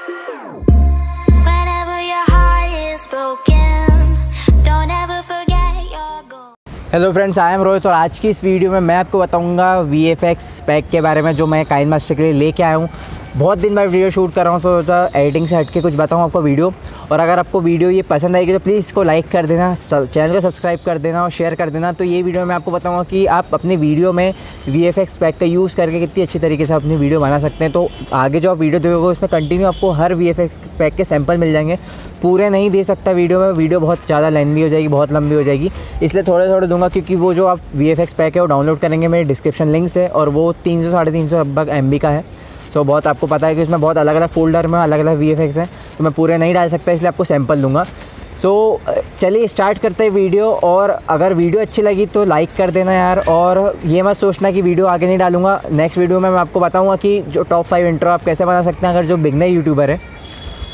Whenever your heart is broken, don't ever forget your goal. Hello friends, I am Rohit और आज की इस video में मैं आपको बताऊंगा VFX पैक के बारे में जो मैं काइनमास्टर के लिए लेके आया हूँ। बहुत दिन बाद वीडियो शूट कर रहा हूँ, सोचा एडिटिंग से हट के कुछ बताऊँ आपको वीडियो। और अगर आपको वीडियो ये पसंद आएगी तो प्लीज़ इसको लाइक कर देना, चैनल को सब्सक्राइब कर देना और शेयर कर देना। तो ये वीडियो में आपको बताऊँगा कि आप अपनी वीडियो में VFX पैक का यूज़ करके कितनी अच्छी तरीके से अपनी वीडियो बना सकते हैं। तो आगे जो आप वीडियो देखोगे उसमें कंटिन्यू आपको हर VFX पैक के सैंपल मिल जाएंगे। पूरे नहीं दे सकता वीडियो में, वीडियो बहुत ज़्यादा लेंथी हो जाएगी, बहुत लंबी हो जाएगी, इसलिए थोड़े थोड़े दूंगा। क्योंकि वो जो आप VFX पैक है वो डाउनलोड करेंगे मेरे डिस्क्रिप्शन लिंक से, और वो 300 साढ़े 300 लगभग MB का है। सो बहुत आपको पता है कि इसमें बहुत अलग अलग फोल्डर में अलग अलग VFX हैं, तो मैं पूरे नहीं डाल सकता, इसलिए आपको सैंपल दूंगा। सो चलिए स्टार्ट करते हैं वीडियो। और अगर वीडियो अच्छी लगी तो लाइक कर देना यार, और ये मत सोचना कि वीडियो आगे नहीं डालूंगा। नेक्स्ट वीडियो में मैं आपको बताऊंगा कि जो टॉप 5 इंट्रो आप कैसे बना सकते हैं, अगर जो बिगनर यूट्यूबर है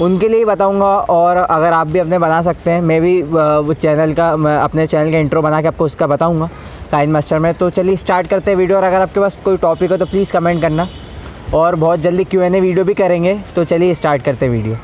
उनके लिए बताऊंगा। और अगर आप भी अपने बना सकते हैं, मैं भी वो चैनल का, मैं अपने चैनल का इंट्रो बना के आपको उसका बताऊंगा काइनमास्टर में। तो चलिए स्टार्ट करते हैं वीडियो। और अगर आपके पास कोई टॉपिक हो तो प्लीज़ कमेंट करना, और बहुत जल्दी Q&A वीडियो भी करेंगे। तो चलिए स्टार्ट करते हैं वीडियो।